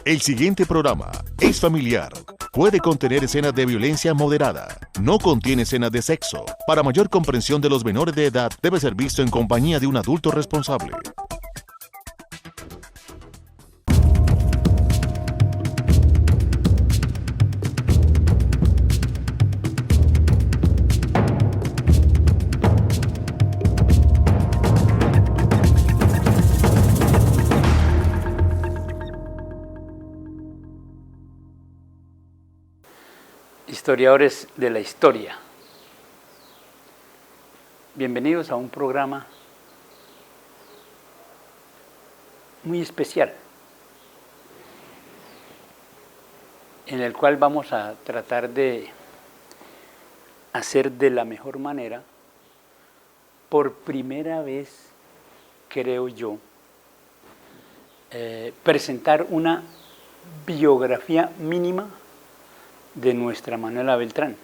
El siguiente programa es familiar. Puede contener escenas de violencia moderada. No contiene escenas de sexo. Para mayor comprensión de los menores de edad, debe ser visto en compañía de un adulto responsable. Historiadores de la historia. Bienvenidos a un programa muy especial, en el cual vamos a tratar de hacer de la mejor manera, por primera vez, creo yo, presentar una biografía mínima de nuestra Manuela Beltrán.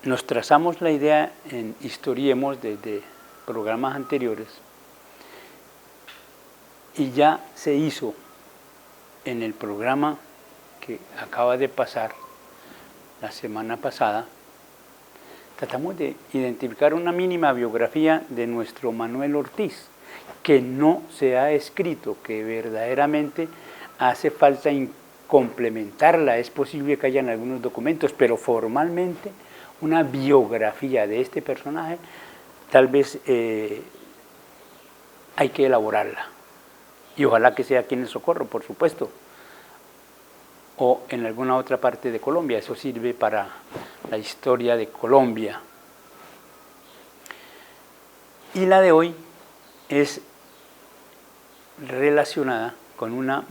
Nos trazamos la idea en Historiemos desde programas anteriores y ya se hizo en el programa que acaba de pasar la semana pasada. Tratamos de identificar una mínima biografía de nuestro Manuel Ortiz, que no se ha escrito, que verdaderamente hace falta complementarla. Es posible que hayan algunos documentos, pero formalmente una biografía de este personaje tal vez hay que elaborarla, y ojalá que sea aquí en el Socorro, por supuesto, o en alguna otra parte de Colombia. Eso sirve para la historia de Colombia. Y la de hoy es relacionada con una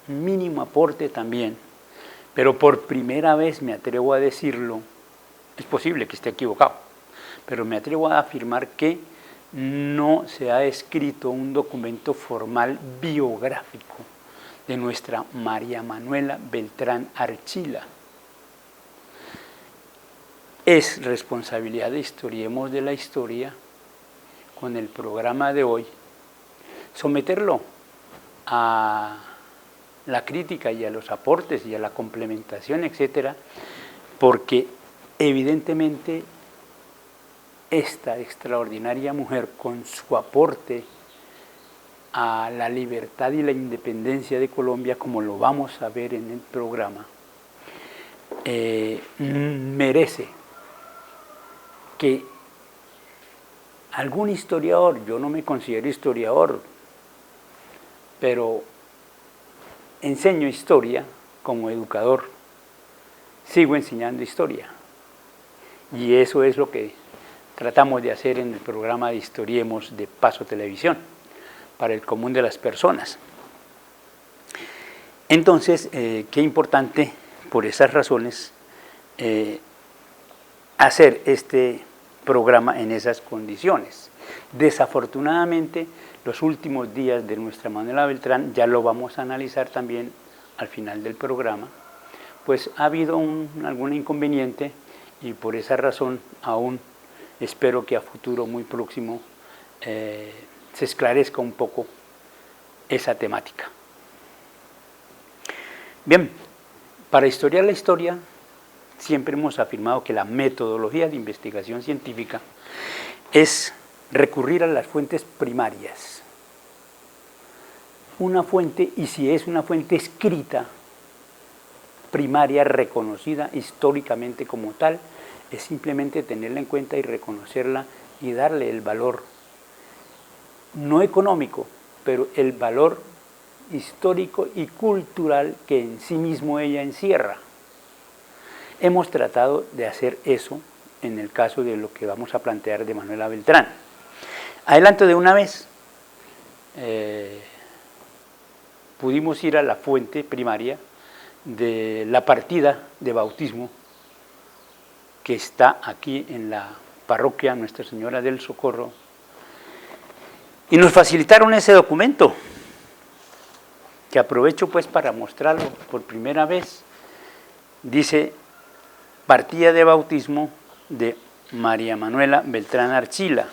mínimo aporte también, pero por primera vez me atrevo a decirlo. Es posible que esté equivocado, pero me atrevo a afirmar que no se ha escrito un documento formal biográfico de nuestra María Manuela Beltrán Archila. Es responsabilidad de Historiemos de la Historia, con el programa de hoy, someterlo a la crítica y a los aportes y a la complementación, etcétera, porque evidentemente esta extraordinaria mujer, con su aporte a la libertad y la independencia de Colombia, como lo vamos a ver en el programa, merece que algún historiador, yo no me considero historiador, pero enseño historia como educador, sigo enseñando historia, y eso es lo que tratamos de hacer en el programa de Historiemos de Paso Televisión, para el común de las personas. Entonces, qué importante, por esas razones, hacer este programa en esas condiciones. Desafortunadamente, los últimos días de nuestra Manuela Beltrán, ya lo vamos a analizar también al final del programa, pues ha habido algún inconveniente, y por esa razón aún espero que a futuro muy próximo se esclarezca un poco esa temática. Bien, para historiar la historia siempre hemos afirmado que la metodología de investigación científica es recurrir a las fuentes primarias. Una fuente, y si es una fuente escrita, primaria, reconocida históricamente como tal, es simplemente tenerla en cuenta y reconocerla y darle el valor, no económico, pero el valor histórico y cultural que en sí mismo ella encierra. Hemos tratado de hacer eso en el caso de lo que vamos a plantear de Manuela Beltrán. Adelanto de una vez, pudimos ir a la fuente primaria de la partida de bautismo que está aquí en la parroquia Nuestra Señora del Socorro, y nos facilitaron ese documento, que aprovecho pues para mostrarlo por primera vez. Dice: partida de bautismo de María Manuela Beltrán Archila.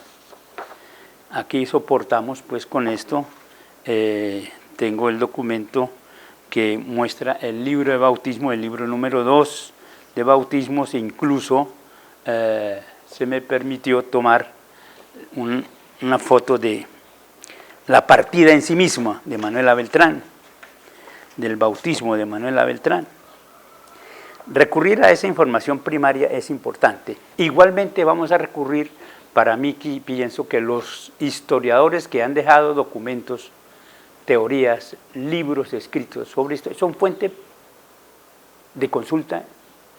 Aquí soportamos pues con esto tengo el documento que muestra el libro de bautismo, el libro número 2 de bautismos, e incluso se me permitió tomar una foto de la partida en sí misma de Manuela Beltrán, del bautismo de Manuela Beltrán. Recurrir a esa información primaria es importante. Igualmente vamos a recurrir, para mí pienso que los historiadores que han dejado documentos, teorías, libros escritos sobre esto, son fuente de consulta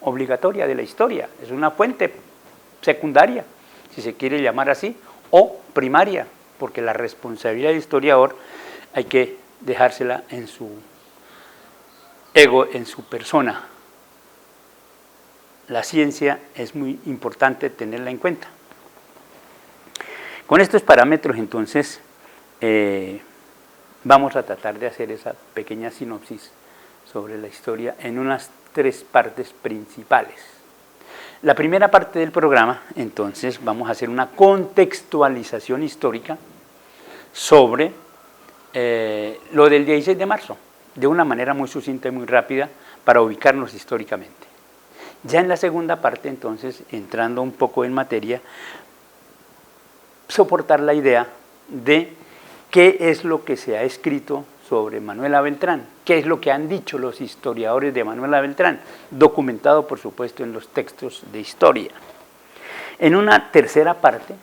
obligatoria de la historia, es una fuente secundaria, si se quiere llamar así, o primaria, porque la responsabilidad del historiador hay que dejársela en su ego, en su persona. La ciencia es muy importante tenerla en cuenta. Con estos parámetros, entonces, vamos a tratar de hacer esa pequeña sinopsis sobre la historia en unas 3 partes principales. La primera parte del programa, entonces, vamos a hacer una contextualización histórica sobre lo del 16 de marzo, de una manera muy sucinta y muy rápida para ubicarnos históricamente. Ya en la segunda parte, entonces, entrando un poco en materia, soportar la idea de qué es lo que se ha escrito sobre Manuela Beltrán, qué es lo que han dicho los historiadores de Manuela Beltrán, documentado, por supuesto, en los textos de historia. En una tercera parte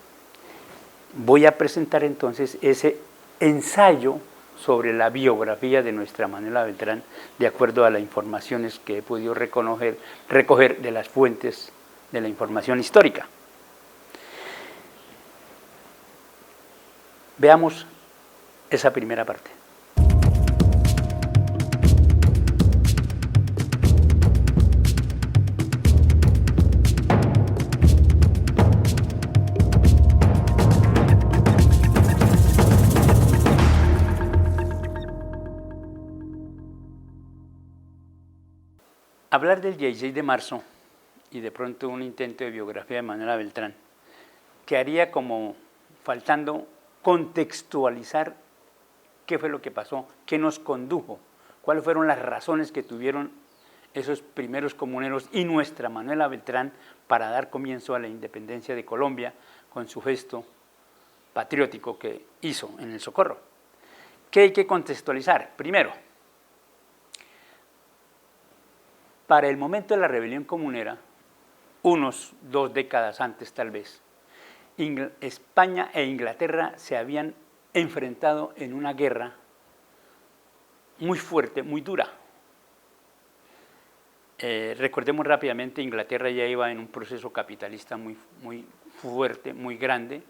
voy a presentar entonces ese ensayo sobre la biografía de nuestra Manuela Beltrán, de acuerdo a las informaciones que he podido recoger de las fuentes de la información histórica. Veamos esa primera parte. Hablar del 16 de marzo y de pronto un intento de biografía de Manuela Beltrán quedaría como faltando contextualizar qué fue lo que pasó, qué nos condujo, cuáles fueron las razones que tuvieron esos primeros comuneros y nuestra Manuela Beltrán para dar comienzo a la independencia de Colombia con su gesto patriótico que hizo en el Socorro. ¿Qué hay que contextualizar? Primero, para el momento de la rebelión comunera, unos 2 décadas antes tal vez, España e Inglaterra se habían enfrentado en una guerra muy fuerte, muy dura. Recordemos rápidamente, Inglaterra ya iba en un proceso capitalista muy fuerte, muy grande.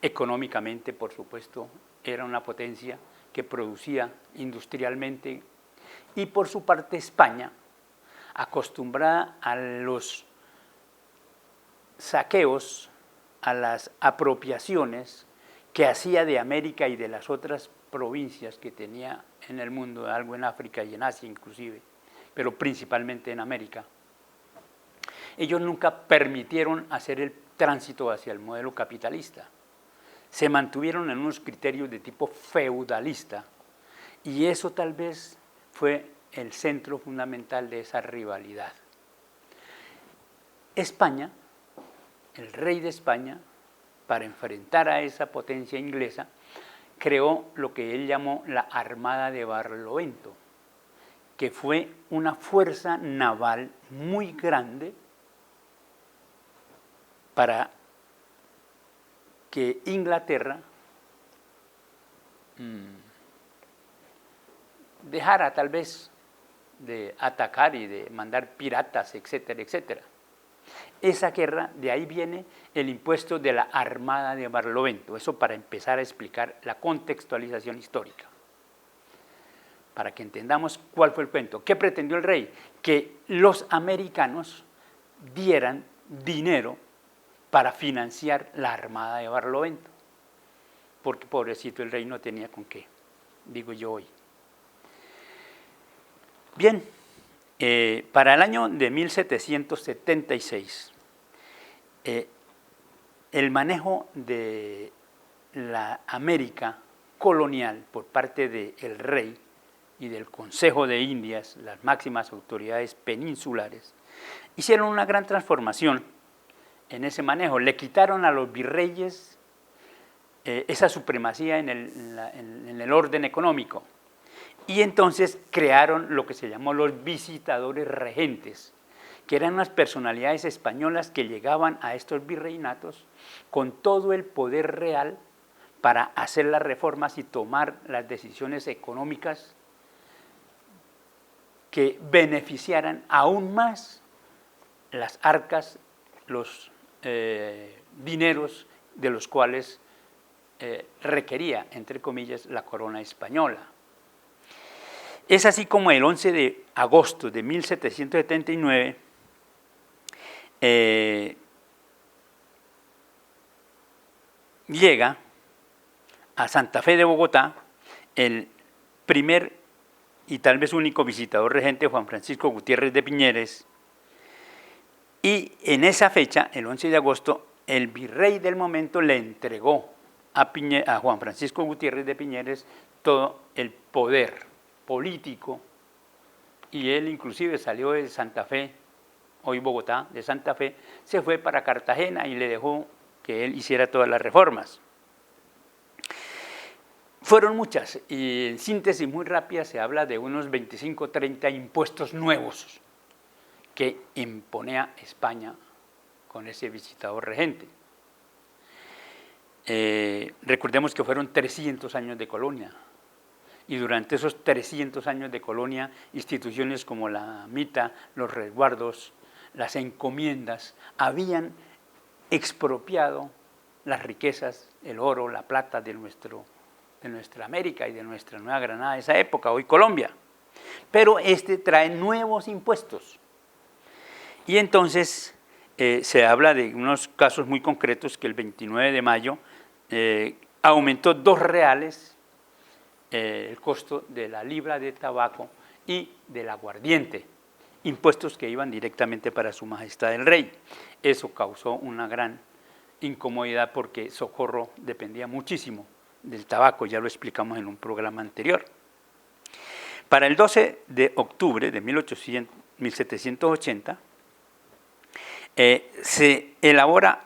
Económicamente, por supuesto, era una potencia que producía industrialmente. Y por su parte España, acostumbrada a los saqueos, a las apropiaciones que hacía de América y de las otras provincias que tenía en el mundo, algo en África y en Asia inclusive, pero principalmente en América. Ellos nunca permitieron hacer el tránsito hacia el modelo capitalista. Se mantuvieron en unos criterios de tipo feudalista y eso tal vez fue el centro fundamental de esa rivalidad. España, el rey de España, para enfrentar a esa potencia inglesa, creó lo que él llamó la Armada de Barlovento, que fue una fuerza naval muy grande para que Inglaterra dejara tal vez de atacar y de mandar piratas, etcétera, etcétera. Esa guerra, de ahí viene el impuesto de la Armada de Barlovento, eso para empezar a explicar la contextualización histórica, para que entendamos cuál fue el cuento. ¿Qué pretendió el rey? Que los americanos dieran dinero para financiar la Armada de Barlovento, porque pobrecito el rey no tenía con qué, digo yo hoy. Bien, para el año de 1776, el manejo de la América colonial por parte del rey y del Consejo de Indias, las máximas autoridades peninsulares, hicieron una gran transformación en ese manejo. Le quitaron a los virreyes esa supremacía en el orden económico y entonces crearon lo que se llamó los visitadores regentes, que eran unas personalidades españolas que llegaban a estos virreinatos con todo el poder real para hacer las reformas y tomar las decisiones económicas que beneficiaran aún más las arcas, los dineros de los cuales requería, entre comillas, la corona española. Es así como el 11 de agosto de 1779 llega a Santa Fe de Bogotá el primer y tal vez único visitador regente, Juan Francisco Gutiérrez de Piñeres, y en esa fecha, el 11 de agosto, el virrey del momento le entregó a Juan Francisco Gutiérrez de Piñeres todo el poder político, y él inclusive salió de Santa Fe, hoy Bogotá, de Santa Fe, se fue para Cartagena y le dejó que él hiciera todas las reformas. Fueron muchas, y en síntesis muy rápida se habla de unos 25 30 impuestos nuevos que imponía España con ese visitador regente. Recordemos que fueron 300 años de colonia, y durante esos 300 años de colonia, instituciones como la mita, los resguardos, las encomiendas, habían expropiado las riquezas, el oro, la plata de nuestra América y de nuestra Nueva Granada de esa época, hoy Colombia. Pero trae nuevos impuestos. Y entonces se habla de unos casos muy concretos que el 29 de mayo aumentó 2 reales el costo de la libra de tabaco y del aguardiente, impuestos que iban directamente para su majestad el rey. Eso causó una gran incomodidad porque Socorro dependía muchísimo del tabaco, ya lo explicamos en un programa anterior. Para el 12 de octubre de 1780 se elabora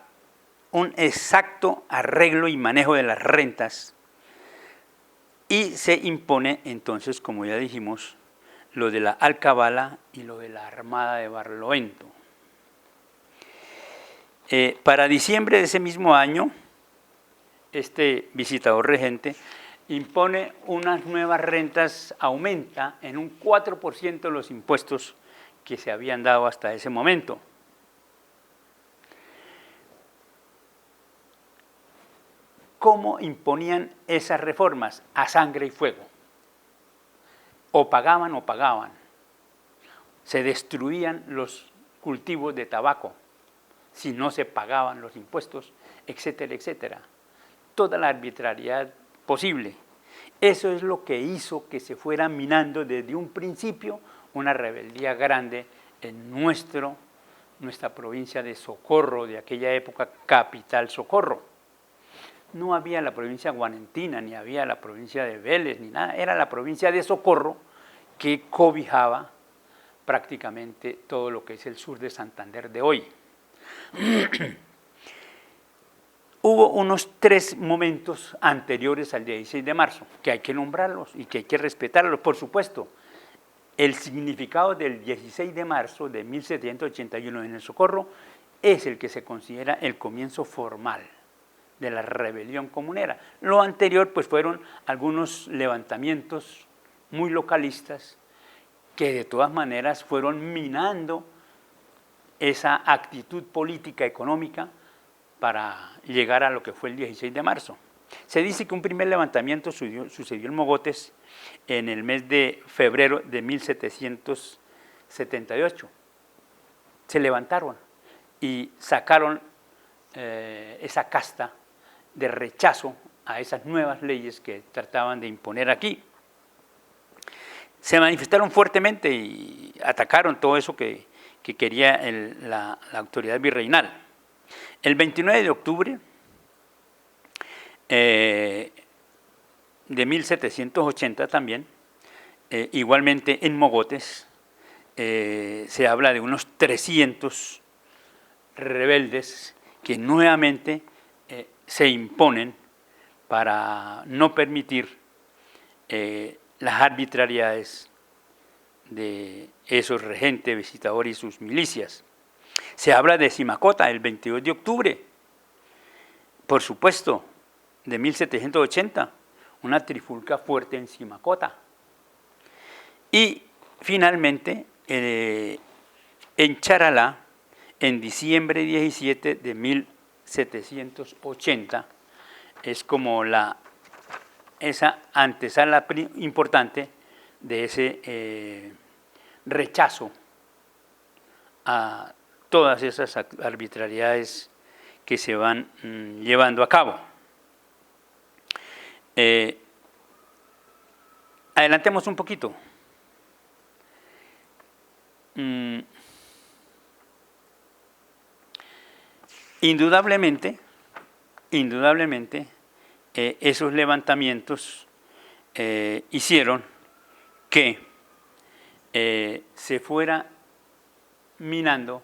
un exacto arreglo y manejo de las rentas y se impone entonces, como ya dijimos, lo de la alcabala y lo de la armada de Barlovento. Para diciembre de ese mismo año, este visitador regente impone unas nuevas rentas, aumenta en un 4% los impuestos que se habían dado hasta ese momento. ¿Cómo imponían esas reformas? A sangre y fuego. O pagaban o pagaban. Se destruían los cultivos de tabaco si no se pagaban los impuestos, etcétera, etcétera. Toda la arbitrariedad posible. Eso es lo que hizo que se fuera minando desde un principio una rebeldía grande en nuestra provincia de Socorro, de aquella época, capital Socorro. No había la provincia guanentina, ni había la provincia de Vélez, ni nada. Era la provincia de Socorro que cobijaba prácticamente todo lo que es el sur de Santander de hoy. Hubo unos 3 momentos anteriores al 16 de marzo, que hay que nombrarlos y que hay que respetarlos, por supuesto. El significado del 16 de marzo de 1781 en el Socorro es el que se considera el comienzo formal de la rebelión comunera. Lo anterior pues fueron algunos levantamientos muy localistas que de todas maneras fueron minando esa actitud política económica para llegar a lo que fue el 16 de marzo. Se dice que un primer levantamiento sucedió en Mogotes en el mes de febrero de 1778. Se levantaron y sacaron esa casta de rechazo a esas nuevas leyes que trataban de imponer aquí. Se manifestaron fuertemente y atacaron todo eso que quería la autoridad virreinal. El 29 de octubre de 1780 también igualmente en Mogotes se habla de unos 300 rebeldes que nuevamente se imponen para no permitir las arbitrariedades de esos regentes, visitadores y sus milicias. Se habla de Simacota el 22 de octubre, por supuesto, de 1780, una trifulca fuerte en Simacota. Y finalmente, en Charalá, en diciembre 17 de 1780, es como esa antesala importante de ese rechazo a todas esas arbitrariedades que se van llevando a cabo. Adelantemos un poquito. Indudablemente, esos levantamientos hicieron que se fuera minando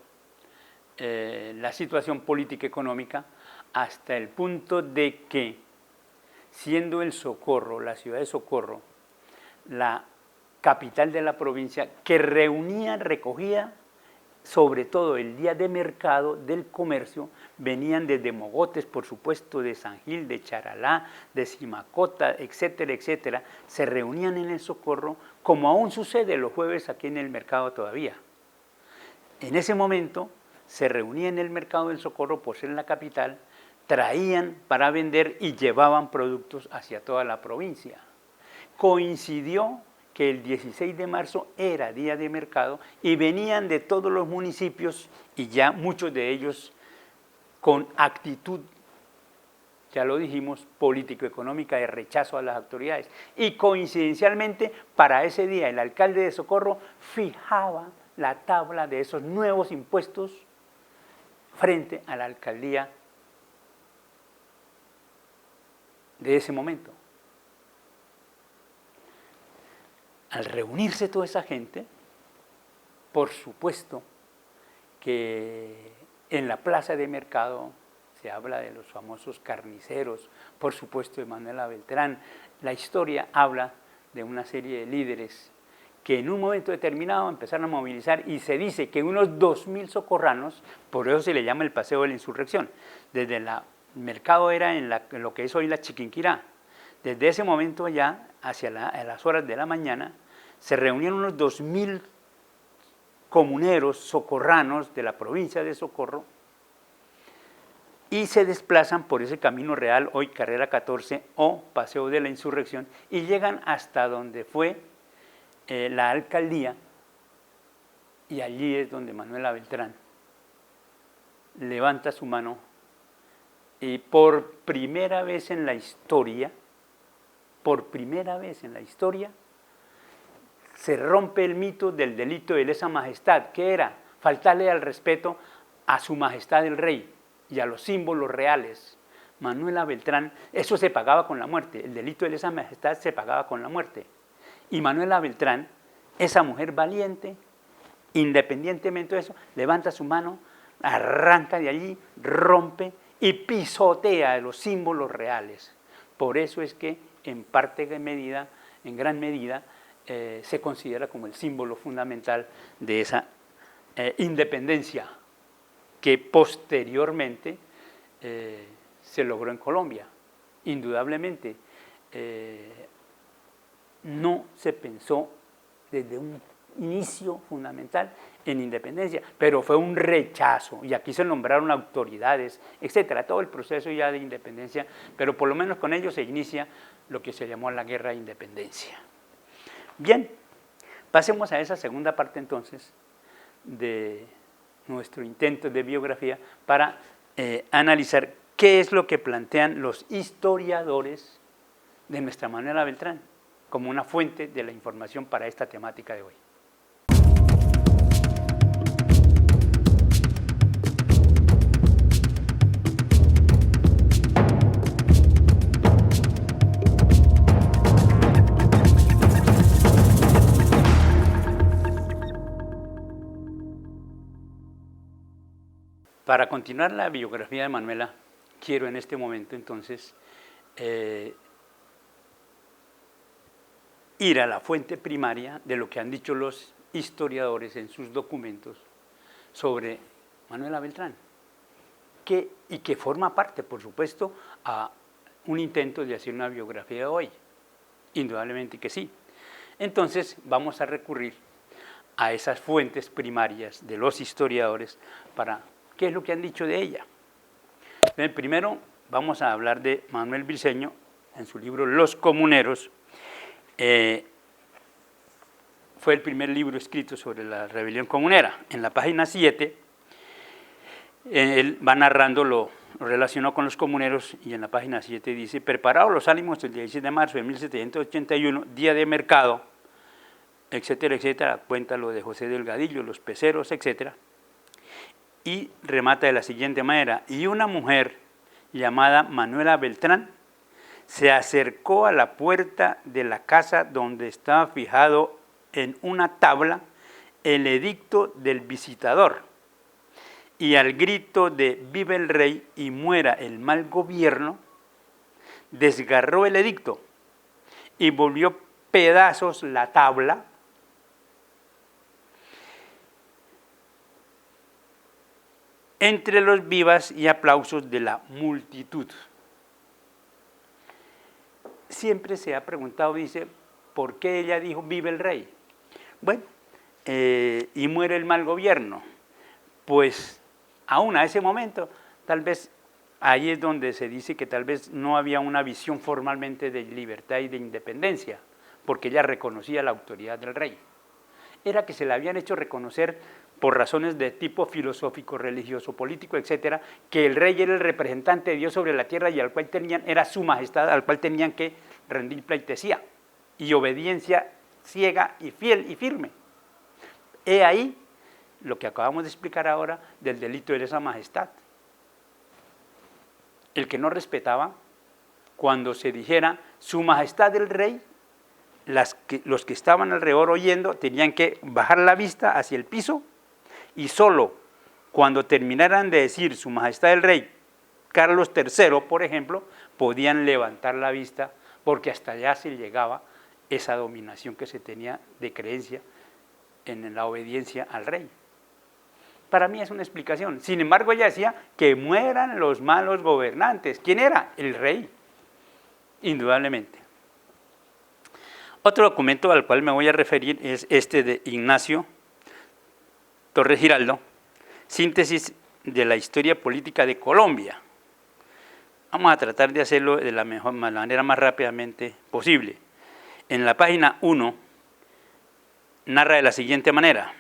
la situación política y económica hasta el punto de que, siendo el Socorro, la ciudad de Socorro, la capital de la provincia, que recogía sobre todo el día de mercado del comercio, venían desde Mogotes, por supuesto, de San Gil, de Charalá, de Simacota, etcétera, etcétera, se reunían en el Socorro, como aún sucede los jueves aquí en el mercado todavía. En ese momento se reunían en el mercado del Socorro, por ser la capital, traían para vender y llevaban productos hacia toda la provincia. Coincidió que el 16 de marzo era día de mercado y venían de todos los municipios y ya muchos de ellos con actitud, ya lo dijimos, político-económica de rechazo a las autoridades. Y coincidencialmente para ese día el alcalde de Socorro fijaba la tabla de esos nuevos impuestos frente a la alcaldía de ese momento. Al reunirse toda esa gente, por supuesto que en la plaza de mercado se habla de los famosos carniceros, por supuesto de Manuela Beltrán. La historia habla de una serie de líderes que en un momento determinado empezaron a movilizar y se dice que unos 2000 socorranos, por eso se le llama el Paseo de la Insurrección, desde el mercado era en lo que es hoy la Chiquinquirá. Desde ese momento ya, hacia las horas de la mañana, se reunieron unos 2000 comuneros socorranos de la provincia de Socorro y se desplazan por ese camino real, hoy Carrera 14 o Paseo de la Insurrección, y llegan hasta donde fue la alcaldía, y allí es donde Manuela Beltrán levanta su mano y por primera vez en la historia, se rompe el mito del delito de lesa majestad, que era faltarle al respeto a su majestad el rey y a los símbolos reales. Manuela Beltrán, eso se pagaba con la muerte, el delito de lesa majestad se pagaba con la muerte. Y Manuela Beltrán, esa mujer valiente, independientemente de eso, levanta su mano, arranca de allí, rompe y pisotea los símbolos reales. Por eso es que en gran medida, se considera como el símbolo fundamental de esa independencia que posteriormente se logró en Colombia. Indudablemente, no se pensó desde un inicio fundamental en independencia, pero fue un rechazo, y aquí se nombraron autoridades, etcétera, todo el proceso ya de independencia, pero por lo menos con ello se inicia lo que se llamó la Guerra de Independencia. Bien, pasemos a esa segunda parte entonces de nuestro intento de biografía para analizar qué es lo que plantean los historiadores de nuestra Manuela Beltrán como una fuente de la información para esta temática de hoy. Para continuar la biografía de Manuela, quiero en este momento entonces ir a la fuente primaria de lo que han dicho los historiadores en sus documentos sobre Manuela Beltrán, y que forma parte, por supuesto, a un intento de hacer una biografía de hoy. Indudablemente que sí. Entonces vamos a recurrir a esas fuentes primarias de los historiadores para qué es lo que han dicho de ella. Entonces, primero vamos a hablar de Manuel Briceño en su libro Los Comuneros. Fue el primer libro escrito sobre la rebelión comunera. En la página 7, él va narrando lo relacionado con los comuneros y en la página 7 dice: preparados los ánimos el 16 de marzo de 1781, día de mercado, etcétera, etcétera, cuenta lo de José Delgadillo, los peceros, etcétera, y remata de la siguiente manera: y una mujer llamada Manuela Beltrán se acercó a la puerta de la casa donde estaba fijado en una tabla el edicto del visitador, y al grito de «Vive el rey y muera el mal gobierno», desgarró el edicto y volvió pedazos la tabla, entre los vivas y aplausos de la multitud. Siempre se ha preguntado, dice, ¿por qué ella dijo «Vive el rey»? Bueno, y muere el mal gobierno. Pues aún a ese momento, tal vez ahí es donde se dice que tal vez no había una visión formalmente de libertad y de independencia, porque ella reconocía la autoridad del rey. Era que se le habían hecho reconocer por razones de tipo filosófico, religioso, político, etcétera, que el rey era el representante de Dios sobre la tierra y al cual era su majestad, al cual tenían que rendir pleitesía y obediencia ciega y fiel y firme. He ahí lo que acabamos de explicar ahora del delito de lesa majestad. El que no respetaba, cuando se dijera su majestad el rey, los que estaban alrededor oyendo tenían que bajar la vista hacia el piso, y solo cuando terminaran de decir su majestad el rey Carlos III, por ejemplo, podían levantar la vista, porque hasta allá se llegaba esa dominación que se tenía de creencia en la obediencia al rey. Para mí es una explicación. Sin embargo, ella decía que mueran los malos gobernantes. ¿Quién era? El rey, indudablemente. Otro documento al cual me voy a referir es este de Ignacio Torres Giraldo, Síntesis de la historia política de Colombia. Vamos a tratar de hacerlo de la manera más rápidamente posible. En la página 1 narra de la siguiente manera: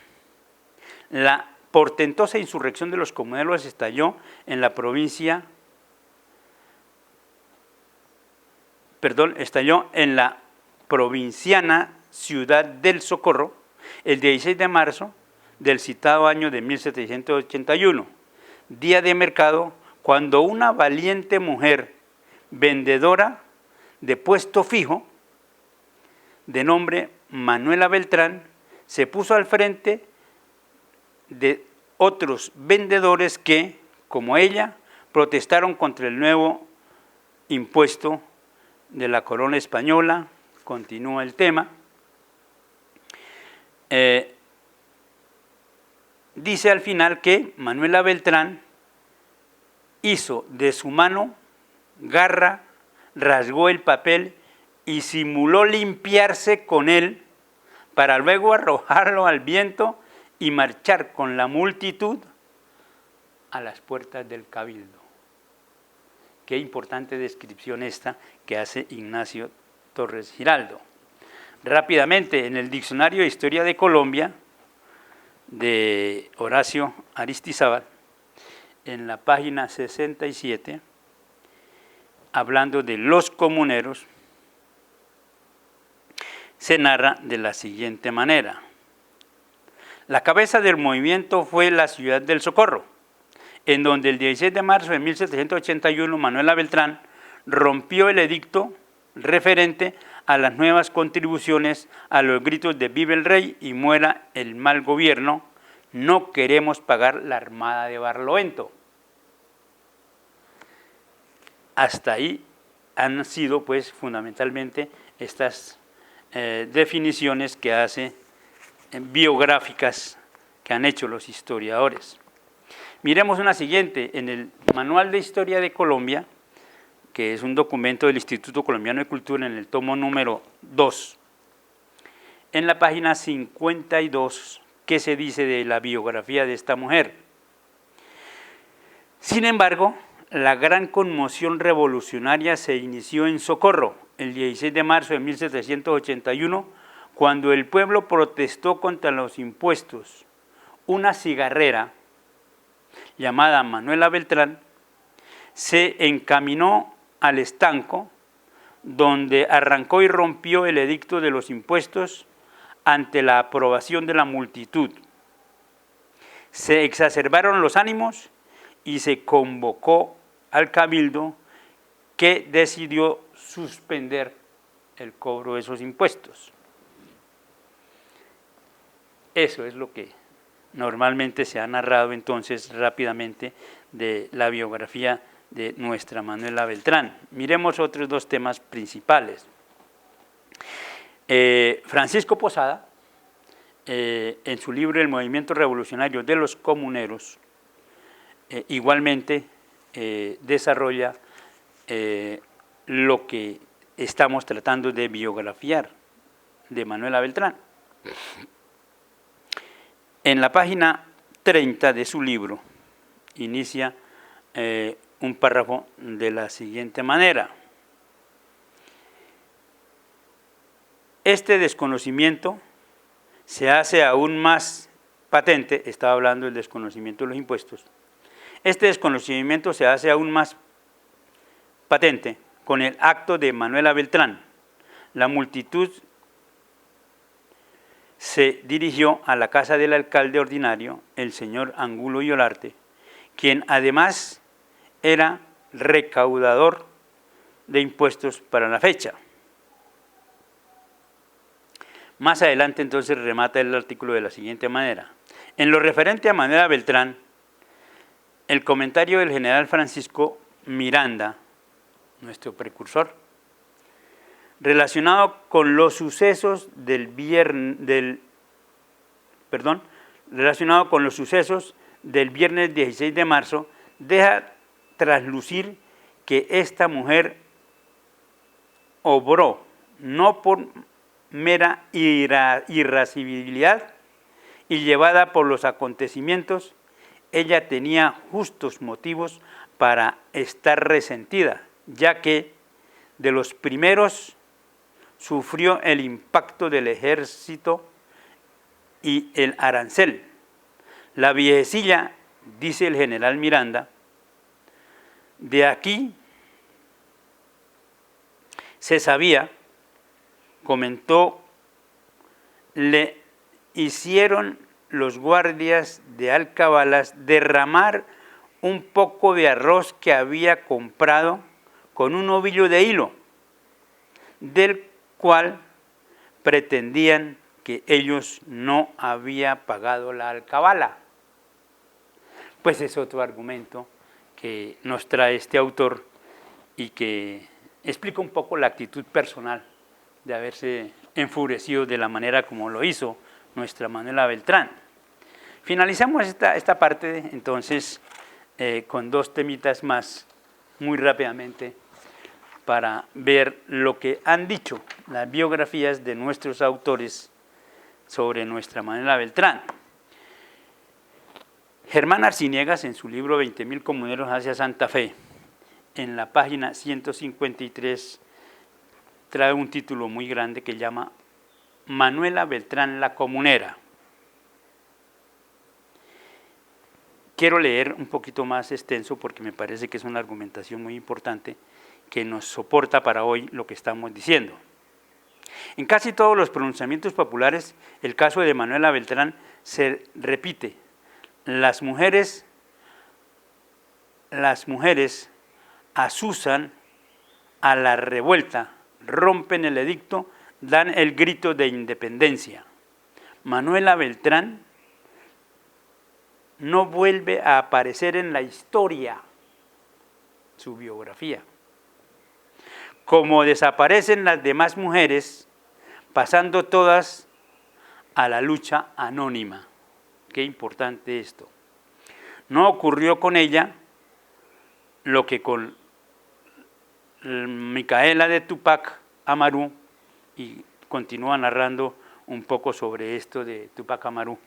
la portentosa insurrección de los comuneros estalló en la provinciana ciudad del Socorro el 16 de marzo del citado año de 1781, día de mercado, cuando una valiente mujer vendedora de puesto fijo, de nombre Manuela Beltrán, se puso al frente de otros vendedores que, como ella, protestaron contra el nuevo impuesto de la corona española. Continúa el tema. Dice al final que Manuela Beltrán hizo de su mano garra, rasgó el papel y simuló limpiarse con él para luego arrojarlo al viento y marchar con la multitud a las puertas del cabildo. Qué importante descripción esta que hace Ignacio Torres Giraldo. Rápidamente, en el Diccionario de Historia de Colombia, de Horacio Aristizábal, en la página 67, hablando de los comuneros, se narra de la siguiente manera: la cabeza del movimiento fue la ciudad del Socorro, en donde el 16 de marzo de 1781 Manuela Beltrán rompió el edicto referente a las nuevas contribuciones a los gritos de «Vive el rey y muera el mal gobierno, no queremos pagar la armada de Barlovento». hasta ahí han sido pues fundamentalmente estas definiciones que hace biográficas que han hecho los historiadores. Miremos una siguiente, en el Manual de Historia de Colombia, que es un documento del Instituto Colombiano de Cultura en el tomo número 2, en la página 52, ¿qué se dice de la biografía de esta mujer? Sin embargo, la gran conmoción revolucionaria se inició en Socorro, el 16 de marzo de 1781, cuando el pueblo protestó contra los impuestos. Una cigarrera, llamada Manuela Beltrán, se encaminó al estanco, donde arrancó y rompió el edicto de los impuestos ante la aprobación de la multitud. Se exacerbaron los ánimos y se convocó al cabildo, que decidió suspender el cobro de esos impuestos. Eso es lo que normalmente se ha narrado entonces rápidamente de la biografía de nuestra Manuela Beltrán. Miremos otros dos temas principales. Francisco Posada, en su libro El movimiento revolucionario de los comuneros, igualmente desarrolla lo que estamos tratando de biografiar de Manuela Beltrán. En la página 30 de su libro inicia un párrafo de la siguiente manera: este desconocimiento se hace aún más patente, estaba hablando del desconocimiento de los impuestos, este desconocimiento se hace aún más patente con el acto de Manuela Beltrán. La multitud se dirigió a la casa del alcalde ordinario, el señor Angulo y Olarte, quien además era recaudador de impuestos para la fecha. Más adelante entonces remata el artículo de la siguiente manera: en lo referente a Manuela Beltrán, el comentario del general Francisco Miranda, nuestro precursor, relacionado con los sucesos del viernes 16 de marzo, deja traslucir que esta mujer obró no por mera irascibilidad y llevada por los acontecimientos. Ella tenía justos motivos para estar resentida, ya que de los primeros sufrió el impacto del ejército y el arancel. La viejecilla, dice el general Miranda, de aquí se sabía, comentó, le hicieron los guardias de alcabalas derramar un poco de arroz que había comprado con un ovillo de hilo, del cual pretendían que ellos no había pagado la alcabala. Pues es otro argumento que nos trae este autor y que explica un poco la actitud personal de haberse enfurecido de la manera como lo hizo nuestra Manuela Beltrán. Finalizamos esta parte entonces con dos temitas más muy rápidamente para ver lo que han dicho las biografías de nuestros autores sobre nuestra Manuela Beltrán. Germán Arciniegas, en su libro 20.000 comuneros hacia Santa Fe, en la página 153, trae un título muy grande que llama Manuela Beltrán la comunera. Quiero leer un poquito más extenso porque me parece que es una argumentación muy importante que nos soporta para hoy lo que estamos diciendo. En casi todos los pronunciamientos populares, el caso de Manuela Beltrán se repite. Las mujeres azusan a la revuelta, rompen el edicto, dan el grito de independencia. Manuela Beltrán no vuelve a aparecer en la historia, su biografía. como desaparecen las demás mujeres, pasando todas a la lucha anónima. Qué importante esto. No ocurrió con ella lo que con Micaela de Tupac Amaru, y continúa narrando un poco sobre esto de Tupac Amaru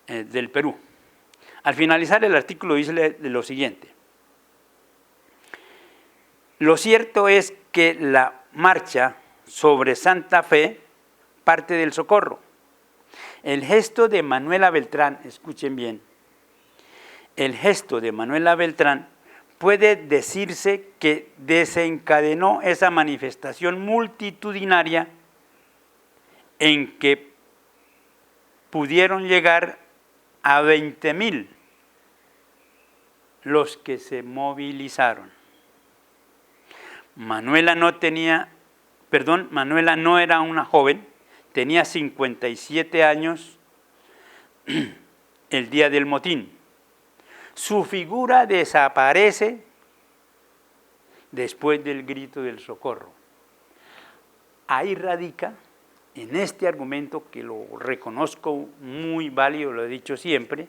del Perú. Al finalizar el artículo dice lo siguiente: lo cierto es que la marcha sobre Santa Fe parte del Socorro. El gesto de Manuela Beltrán, escuchen bien, el gesto de Manuela Beltrán puede decirse que desencadenó esa manifestación multitudinaria en que pudieron llegar a 20,000 los que se movilizaron. Manuela no era una joven, tenía 57 años el día del motín. Su figura desaparece después del grito del socorro. Ahí radica, en este argumento, que lo reconozco muy válido, lo he dicho siempre,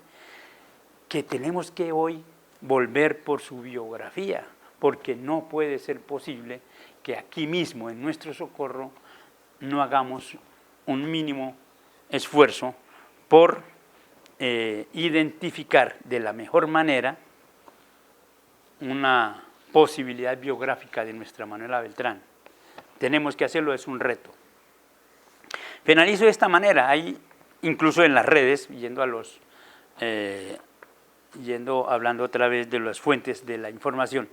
que tenemos que hoy volver por su biografía, porque no puede ser posible que aquí mismo, en nuestro socorro, no hagamos un mínimo esfuerzo por identificar de la mejor manera una posibilidad biográfica de nuestra Manuela Beltrán. Tenemos que hacerlo, es un reto. Finalizo de esta manera. Hay, incluso en las redes, hablando otra vez de las fuentes de la información,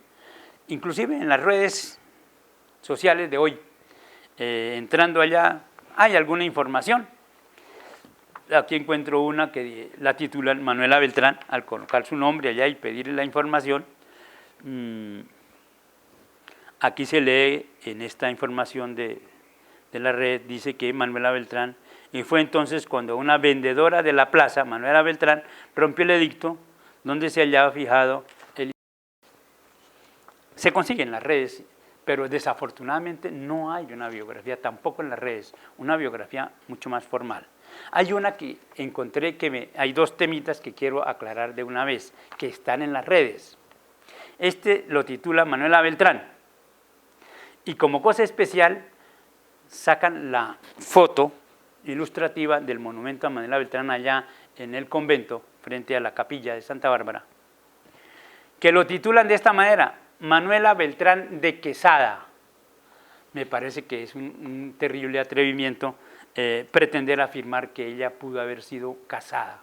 inclusive en las redes sociales de hoy, entrando allá, hay alguna información. Aquí encuentro una que la titulan Manuela Beltrán. Al colocar su nombre allá y pedirle la información, aquí se lee en esta información de la red, dice que Manuela Beltrán, y fue entonces cuando una vendedora de la plaza, Manuela Beltrán, rompió el edicto donde se hallaba fijado el... Se consigue en las redes, pero desafortunadamente no hay una biografía, tampoco en las redes, una biografía mucho más formal. Hay una que encontré hay dos temitas que quiero aclarar de una vez, que están en las redes. Este lo titula Manuela Beltrán, y como cosa especial sacan la foto ilustrativa del monumento a Manuela Beltrán allá en el convento, frente a la capilla de Santa Bárbara, que lo titulan de esta manera: Manuela Beltrán de Quesada. Me parece que es un terrible atrevimiento pretender afirmar que ella pudo haber sido casada.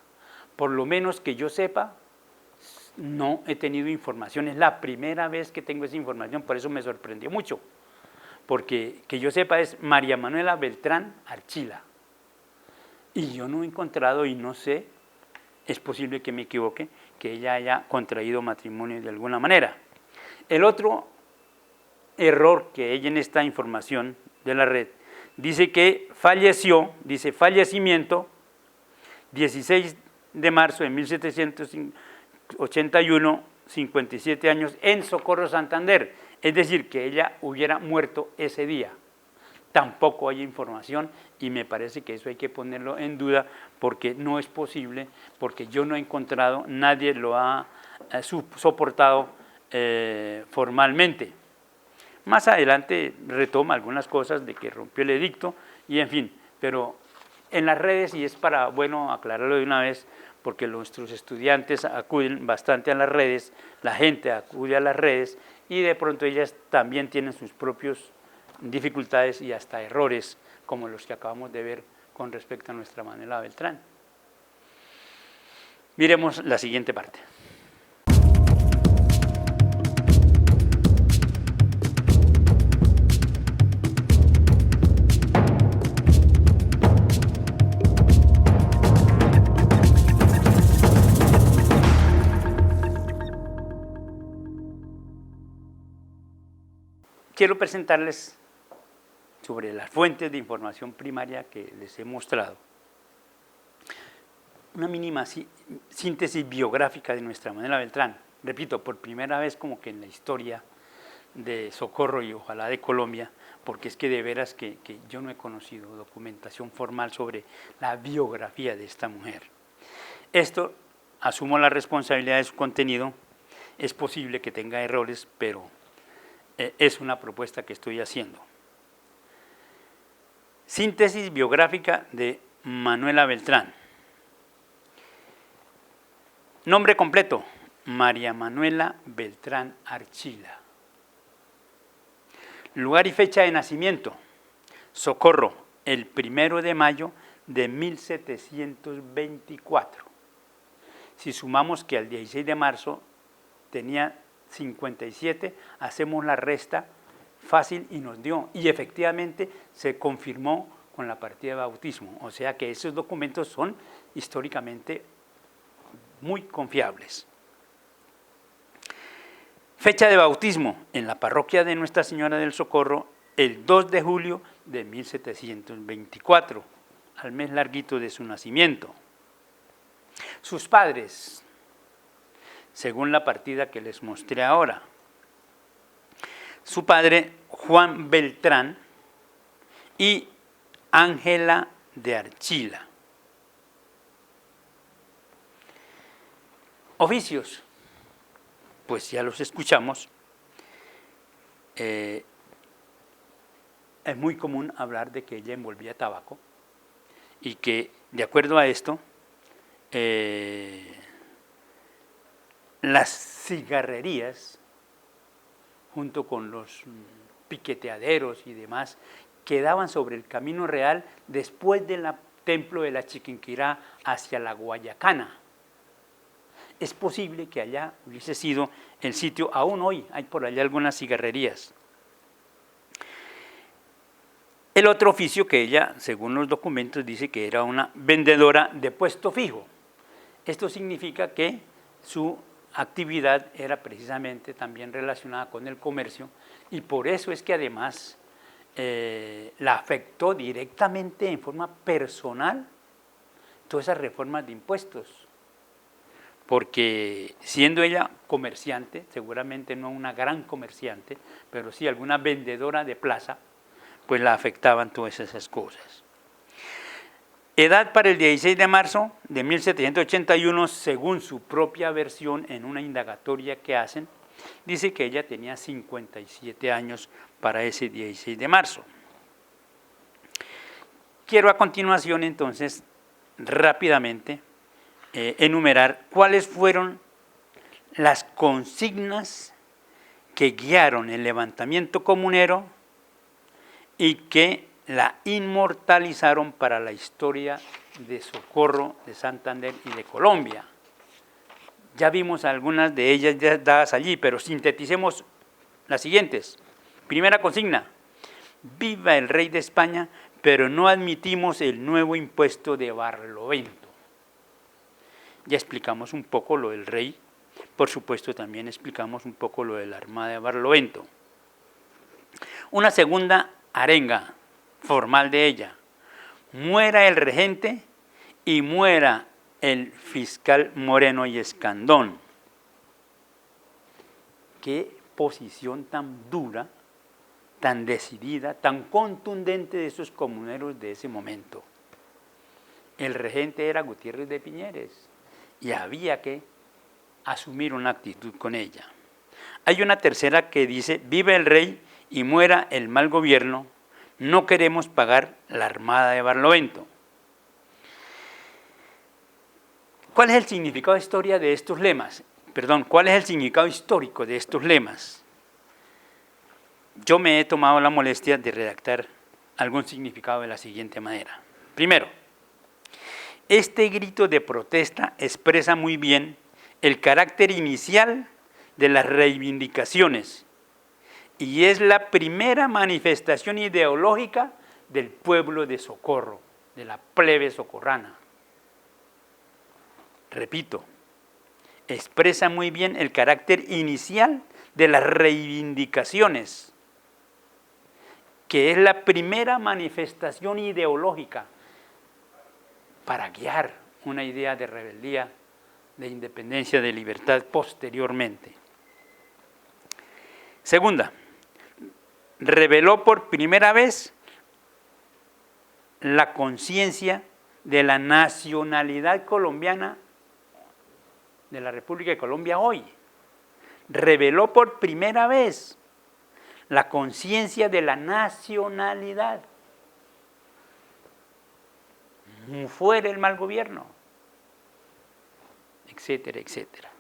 Por lo menos que yo sepa, no he tenido información. Es la primera vez que tengo esa información, por eso me sorprendió mucho. Porque que yo sepa es María Manuela Beltrán Archila. Y yo no he encontrado, y no sé, es posible que me equivoque, que ella haya contraído matrimonio de alguna manera. El otro error que hay en esta información de la red, dice que falleció, dice fallecimiento, 16 de marzo de 1781, 57 años, en Socorro, Santander. Es decir, que ella hubiera muerto ese día. Tampoco hay información, y me parece que eso hay que ponerlo en duda, porque no es posible, porque yo no he encontrado, nadie lo ha soportado formalmente. Más adelante retoma algunas cosas de que rompió el edicto, y en fin, pero en las redes, y es bueno aclararlo de una vez, porque nuestros estudiantes acuden bastante a las redes, la gente acude a las redes, y de pronto ellas también tienen sus propias dificultades y hasta errores, como los que acabamos de ver con respecto a nuestra Manuela Beltrán. Miremos la siguiente parte. Quiero presentarles, sobre las fuentes de información primaria que les he mostrado, una mínima síntesis biográfica de nuestra Manuela Beltrán. Repito, por primera vez como que en la historia de Socorro y ojalá de Colombia, porque es que de veras que yo no he conocido documentación formal sobre la biografía de esta mujer. Esto, asumo la responsabilidad de su contenido, es posible que tenga errores, pero es una propuesta que estoy haciendo. Síntesis biográfica de Manuela Beltrán. Nombre completo: María Manuela Beltrán Archila. Lugar y fecha de nacimiento: Socorro, el 1 de mayo de 1724. Si sumamos que al 16 de marzo tenía 57, hacemos la resta fácil y nos dio. Y efectivamente se confirmó con la partida de bautismo. O sea que esos documentos son históricamente muy confiables. Fecha de bautismo en la parroquia de Nuestra Señora del Socorro, el 2 de julio de 1724, al mes larguito de su nacimiento. Sus padres, según la partida que les mostré ahora. Su padre, Juan Beltrán, y Ángela de Archila. Oficios, pues ya los escuchamos. Es muy común hablar de que ella envolvía tabaco y que, de acuerdo a esto, las cigarrerías, junto con los piqueteaderos y demás, quedaban sobre el camino real después del templo de la Chiquinquirá hacia la Guayacana. Es posible que allá hubiese sido el sitio, aún hoy hay por allá algunas cigarrerías. El otro oficio que ella, según los documentos, dice que era una vendedora de puesto fijo. Esto significa que su actividad era precisamente también relacionada con el comercio y por eso es que además la afectó directamente en forma personal todas esas reformas de impuestos, porque siendo ella comerciante, seguramente no una gran comerciante, pero sí alguna vendedora de plaza, pues la afectaban todas esas cosas. Edad para el 16 de marzo de 1781, según su propia versión en una indagatoria que hacen, dice que ella tenía 57 años para ese 16 de marzo. Quiero a continuación entonces rápidamente enumerar cuáles fueron las consignas que guiaron el levantamiento comunero y que la inmortalizaron para la historia de Socorro, de Santander y de Colombia. Ya vimos algunas de ellas ya dadas allí, pero sinteticemos las siguientes. Primera consigna: viva el rey de España, pero no admitimos el nuevo impuesto de Barlovento. Ya explicamos un poco lo del rey, por supuesto también explicamos un poco lo de la Armada de Barlovento. Una segunda arenga formal de ella: muera el regente y muera el fiscal Moreno y Escandón. Qué posición tan dura, tan decidida, tan contundente de esos comuneros de ese momento. El regente era Gutiérrez de Piñeres y había que asumir una actitud con ella. Hay una tercera que dice: viva el rey y muera el mal gobierno, no queremos pagar la Armada de Barlovento. ¿Cuál es el significado de historia de estos lemas? Perdón, ¿cuál es el significado histórico de estos lemas? Yo me he tomado la molestia de redactar algún significado de la siguiente manera. Primero, este grito de protesta expresa muy bien el carácter inicial de las reivindicaciones y es la primera manifestación ideológica del pueblo de Socorro, de la plebe socorrana. Repito, expresa muy bien el carácter inicial de las reivindicaciones, que es la primera manifestación ideológica para guiar una idea de rebeldía, de independencia, de libertad posteriormente. Segunda, reveló por primera vez la conciencia de la nacionalidad colombiana de la República de Colombia hoy. Reveló por primera vez la conciencia de la nacionalidad. Fuera el mal gobierno, etcétera, etcétera.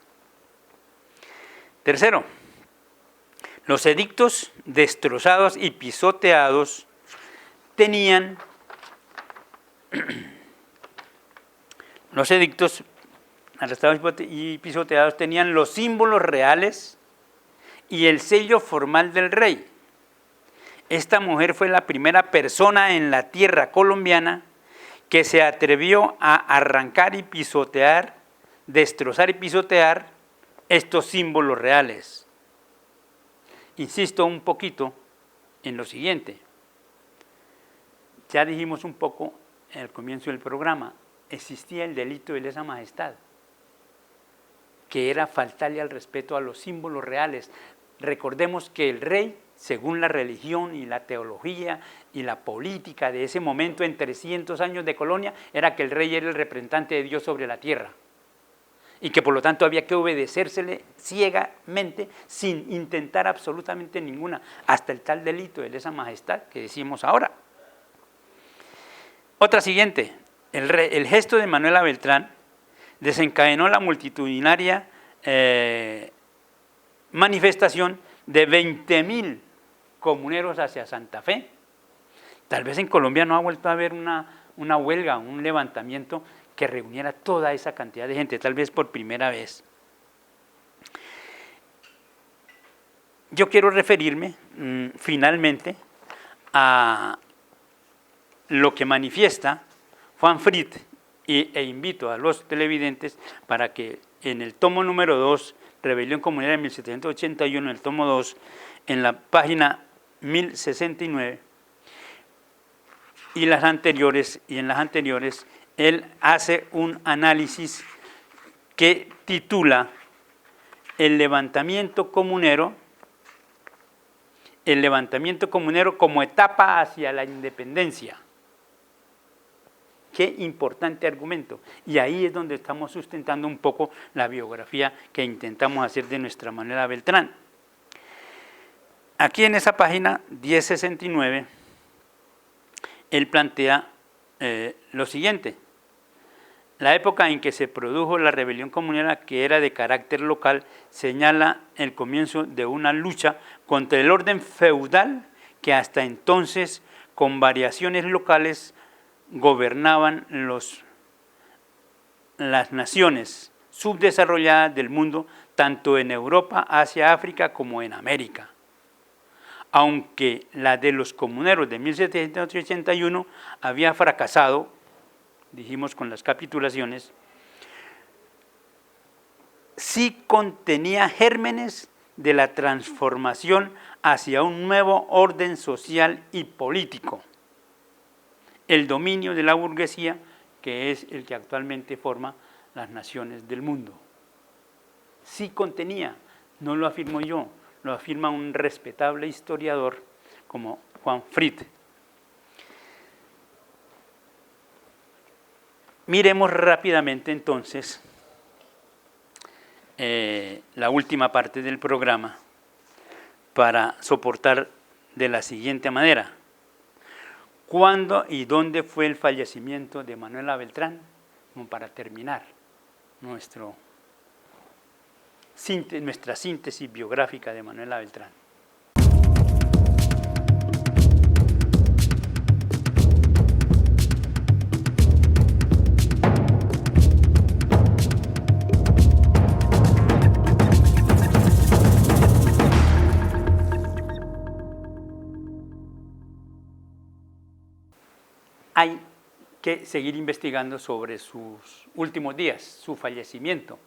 Tercero, los edictos destrozados y pisoteados tenían, los edictos arrestados y pisoteados tenían los símbolos reales y el sello formal del rey. Esta mujer fue la primera persona en la tierra colombiana que se atrevió a arrancar y pisotear, destrozar y pisotear estos símbolos reales. Insisto un poquito en lo siguiente. Ya dijimos un poco en el comienzo del programa, existía el delito de lesa majestad, que era faltarle al respeto a los símbolos reales. Recordemos que el rey, según la religión y la teología y la política de ese momento, en 300 años de colonia, era que el rey era el representante de Dios sobre la tierra y que por lo tanto había que obedecérsele ciegamente sin intentar absolutamente ninguna, hasta el tal delito de lesa majestad que decimos ahora. Otra siguiente, el gesto de Manuela Beltrán desencadenó la multitudinaria manifestación de 20.000 comuneros hacia Santa Fe. Tal vez en Colombia no ha vuelto a haber una huelga, un levantamiento que reuniera toda esa cantidad de gente, tal vez por primera vez. Yo quiero referirme finalmente a lo que manifiesta Juan Frit e invito a los televidentes para que en el tomo número 2, Rebelión Comunera de 1781, en el tomo 2, en la página 1069, y en las anteriores, él hace un análisis que titula El levantamiento comunero como etapa hacia la independencia. Qué importante argumento. Y ahí es donde estamos sustentando un poco la biografía que intentamos hacer de nuestra Manuela Beltrán. Aquí en esa página 1069, él plantea lo siguiente. La época en que se produjo la rebelión comunera, que era de carácter local, señala el comienzo de una lucha contra el orden feudal que hasta entonces, con variaciones locales, gobernaban las naciones subdesarrolladas del mundo, tanto en Europa, Asia, África, como en América. Aunque la de los comuneros de 1781 había fracasado, dijimos con las capitulaciones, sí contenía gérmenes de la transformación hacia un nuevo orden social y político, el dominio de la burguesía, que es el que actualmente forma las naciones del mundo. Sí contenía, no lo afirmo yo, lo afirma un respetable historiador como Juan Frit. Miremos rápidamente entonces la última parte del programa para soportar de la siguiente manera. ¿Cuándo y dónde fue el fallecimiento de Manuela Beltrán? Como para terminar nuestra síntesis biográfica de Manuela Beltrán. Hay que seguir investigando sobre sus últimos días, su fallecimiento.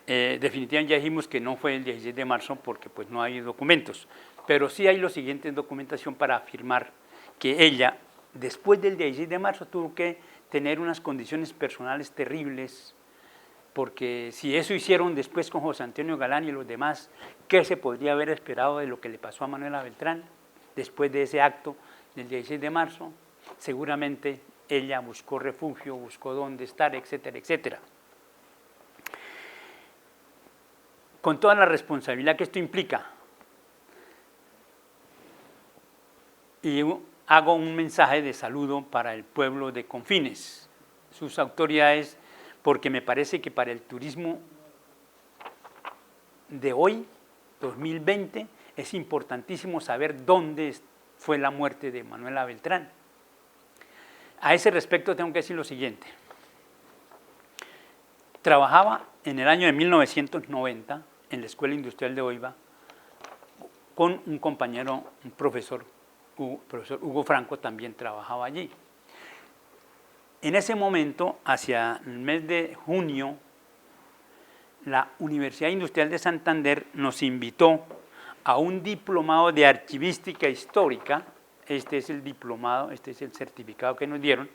Definitivamente ya dijimos que no fue el 16 de marzo porque pues no hay documentos, pero sí hay la siguiente documentación para afirmar que ella, después del 16 de marzo, tuvo que tener unas condiciones personales terribles, porque si eso hicieron después con José Antonio Galán y los demás, ¿qué se podría haber esperado de lo que le pasó a Manuela Beltrán después de ese acto del 16 de marzo? Seguramente ella buscó refugio, buscó dónde estar, etcétera, etcétera. Con toda la responsabilidad que esto implica, y hago un mensaje de saludo para el pueblo de Confines, sus autoridades, porque me parece que para el turismo de hoy, 2020, es importantísimo saber dónde fue la muerte de Manuela Beltrán. A ese respecto tengo que decir lo siguiente. Trabajaba en el año de 1990 en la Escuela Industrial de Oiva con un compañero, un profesor Hugo Franco, también trabajaba allí. En ese momento, hacia el mes de junio, la Universidad Industrial de Santander nos invitó a un diplomado de archivística histórica. Este es el diplomado, este es el certificado que nos dieron.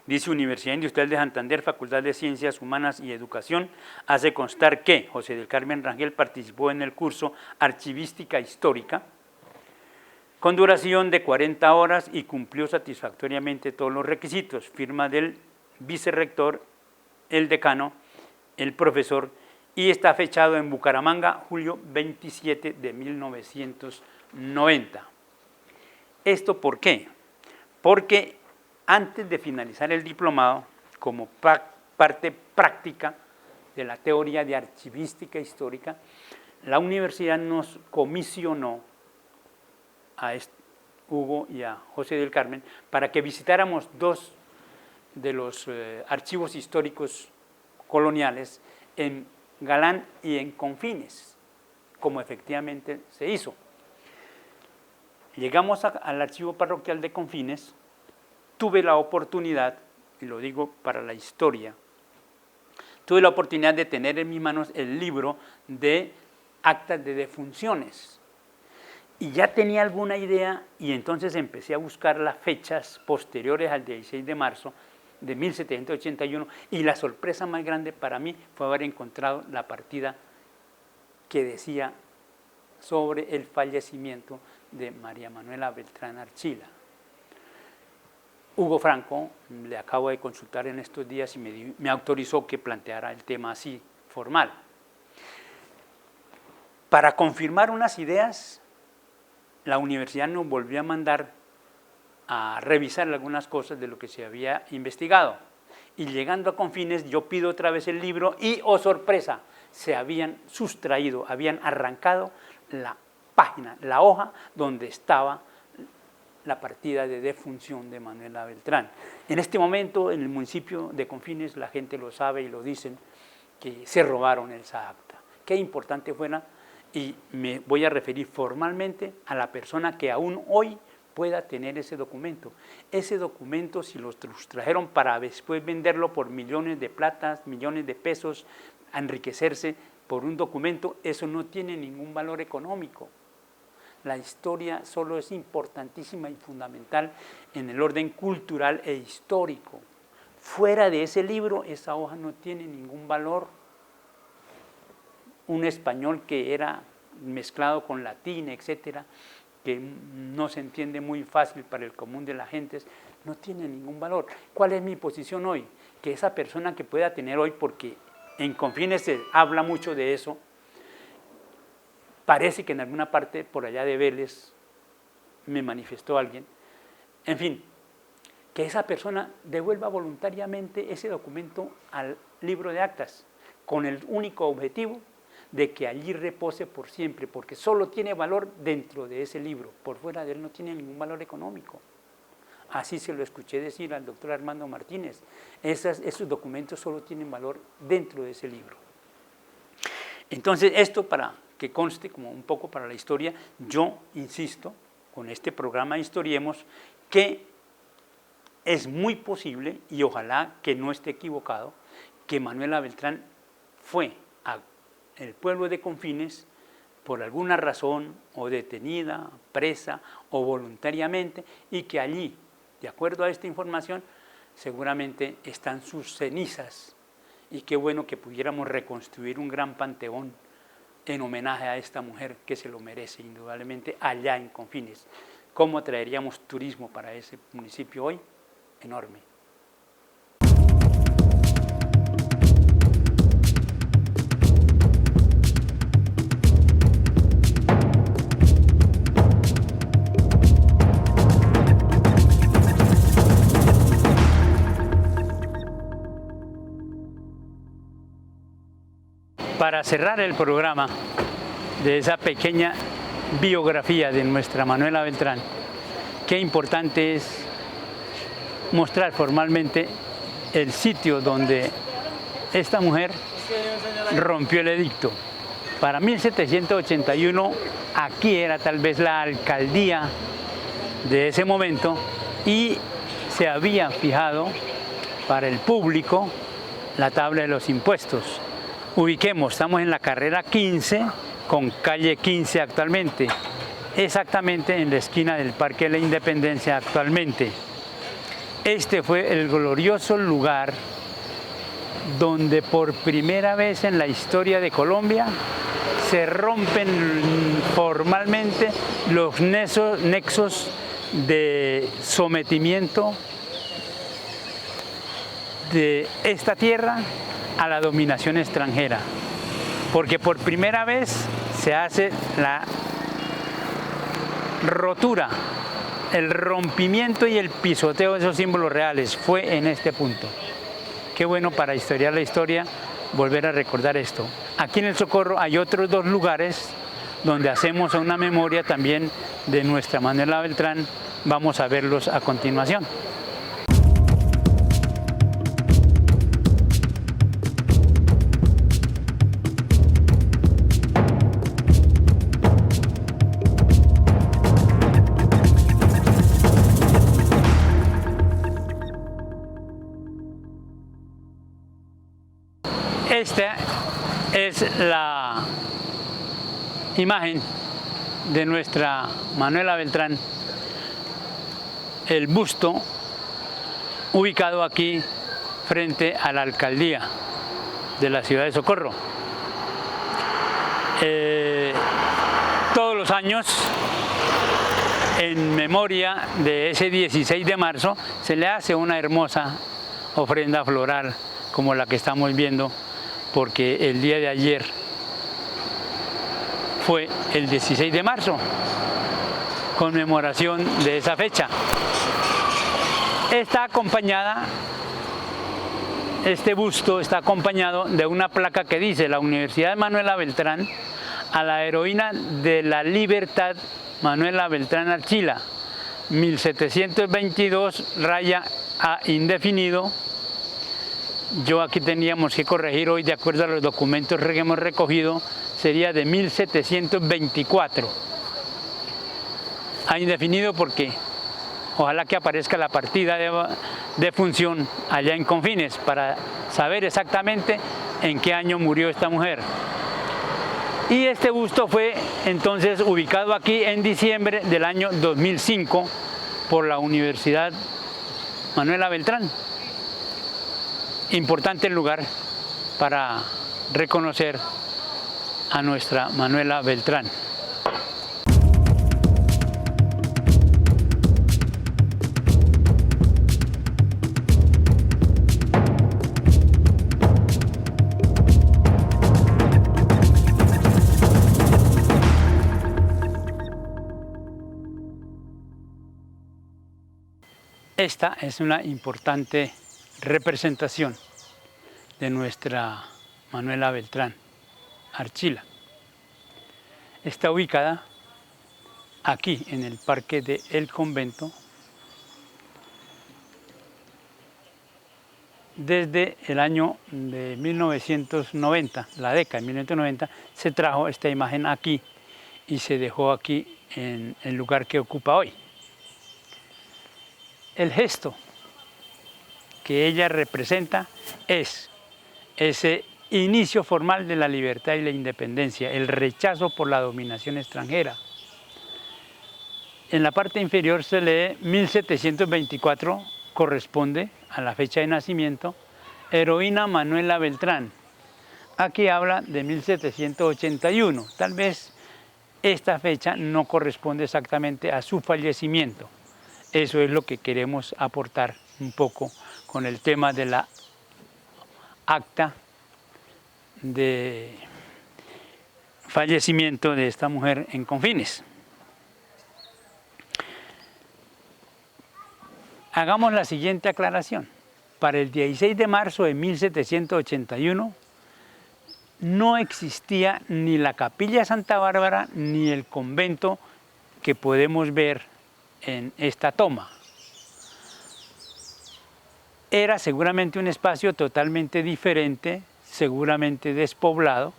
Dice Universidad Industrial de Santander, Facultad de Ciencias Humanas y Educación, hace constar que José del Carmen Rangel participó en el curso Archivística Histórica, con duración de 40 horas y cumplió satisfactoriamente todos los requisitos. Firma del vicerrector, el decano, el profesor, y está fechado en Bucaramanga, julio 27 de 1990. ¿Esto por qué? Porque antes de finalizar el diplomado, como parte práctica de la teoría de archivística histórica, la universidad nos comisionó a Hugo y a José del Carmen para que visitáramos dos de los archivos históricos coloniales en Galán y en Confines, como efectivamente se hizo. Llegamos al archivo parroquial de Confines, tuve la oportunidad, y lo digo para la historia, tuve la oportunidad de tener en mis manos el libro de actas de defunciones. Y ya tenía alguna idea y entonces empecé a buscar las fechas posteriores al 16 de marzo de 1781 y la sorpresa más grande para mí fue haber encontrado la partida que decía sobre el fallecimiento de María Manuela Beltrán Archila. Hugo Franco, le acabo de consultar en estos días y me autorizó que planteara el tema así, formal. Para confirmar unas ideas, la universidad nos volvió a mandar a revisar algunas cosas de lo que se había investigado. Y llegando a Confines, yo pido otra vez el libro y, oh sorpresa, se habían sustraído, habían arrancado la página, la hoja donde estaba la partida de defunción de Manuela Beltrán. En este momento, en el municipio de Confines, la gente lo sabe y lo dicen, que se robaron esa acta. Qué importante fuera. Y me voy a referir formalmente a la persona que aún hoy pueda tener ese documento. Ese documento, si lo sustrajeron para después venderlo por millones de platas, millones de pesos, a enriquecerse por un documento, eso no tiene ningún valor económico. La historia solo es importantísima y fundamental en el orden cultural e histórico. Fuera de ese libro, esa hoja no tiene ningún valor. Un español que era mezclado con latín, etcétera, que no se entiende muy fácil para el común de las gentes, no tiene ningún valor. ¿Cuál es mi posición hoy? Que esa persona que pueda tener hoy, porque en Confines se habla mucho de eso, parece que en alguna parte por allá de Vélez me manifestó alguien, en fin, que esa persona devuelva voluntariamente ese documento al libro de actas, con el único objetivo de que allí repose por siempre, porque solo tiene valor dentro de ese libro, por fuera de él no tiene ningún valor económico. Así se lo escuché decir al doctor Armando Martínez, esos documentos solo tienen valor dentro de ese libro. Entonces, esto para que conste como un poco para la historia, yo insisto, con este programa Historiemos, que es muy posible, y ojalá que no esté equivocado, que Manuela Beltrán fue al pueblo de Confines por alguna razón, o detenida, presa, o voluntariamente, y que allí, de acuerdo a esta información, seguramente están sus cenizas, y qué bueno que pudiéramos reconstruir un gran panteón en homenaje a esta mujer que se lo merece indudablemente allá en Confines. ¿Cómo atraeríamos turismo para ese municipio hoy? Enorme. Para cerrar el programa de esa pequeña biografía de nuestra Manuela Beltrán, qué importante es mostrar formalmente el sitio donde esta mujer rompió el edicto. Para 1781 aquí era tal vez la alcaldía de ese momento y se había fijado para el público la tabla de los impuestos. Ubiquemos, estamos en la carrera 15 con calle 15 actualmente, exactamente en la esquina del Parque de la Independencia actualmente. Este fue el glorioso lugar donde por primera vez en la historia de Colombia se rompen formalmente los nexos de sometimiento de esta tierra a la dominación extranjera, porque por primera vez se hace la rotura, el rompimiento y el pisoteo de esos símbolos reales, fue en este punto. Qué bueno para historiar la historia volver a recordar esto. Aquí en El Socorro hay otros dos lugares donde hacemos una memoria también de nuestra Manuela Beltrán, vamos a verlos a continuación. Esta es la imagen de nuestra Manuela Beltrán, el busto ubicado aquí frente a la alcaldía de la ciudad de Socorro. Todos los años, en memoria de ese 16 de marzo, se le hace una hermosa ofrenda floral como la que estamos viendo, porque el día de ayer fue el 16 de marzo, conmemoración de esa fecha. Está acompañada, este busto está acompañado de una placa que dice: la Universidad Manuela Beltrán a la heroína de la libertad Manuela Beltrán Archila, 1722 raya a indefinido. Yo aquí teníamos que corregir hoy, de acuerdo a los documentos que hemos recogido, sería de 1724. A indefinido porque ojalá que aparezca la partida de función allá en Confines para saber exactamente en qué año murió esta mujer. Y este busto fue entonces ubicado aquí en diciembre del año 2005 por la Universidad Manuela Beltrán. Importante lugar para reconocer a nuestra Manuela Beltrán. Esta es una importante representación de nuestra Manuela Beltrán Archila. Está ubicada aquí en el Parque del Convento desde el año de 1990, la década de 1990, se trajo esta imagen aquí y se dejó aquí en el lugar que ocupa hoy. El gesto que ella representa es ese inicio formal de la libertad y la independencia, el rechazo por la dominación extranjera. En la parte inferior se lee 1724, corresponde a la fecha de nacimiento, Heroína Manuela Beltrán. Aquí habla de 1781. Tal vez esta fecha no corresponde exactamente a su fallecimiento. Eso es lo que queremos aportar un poco con el tema de la acta de fallecimiento de esta mujer en Confines. Hagamos la siguiente aclaración. Para el 16 de marzo de 1781 no existía ni la Capilla Santa Bárbara ni el convento que podemos ver en esta toma. Era seguramente un espacio totalmente diferente, seguramente despoblado,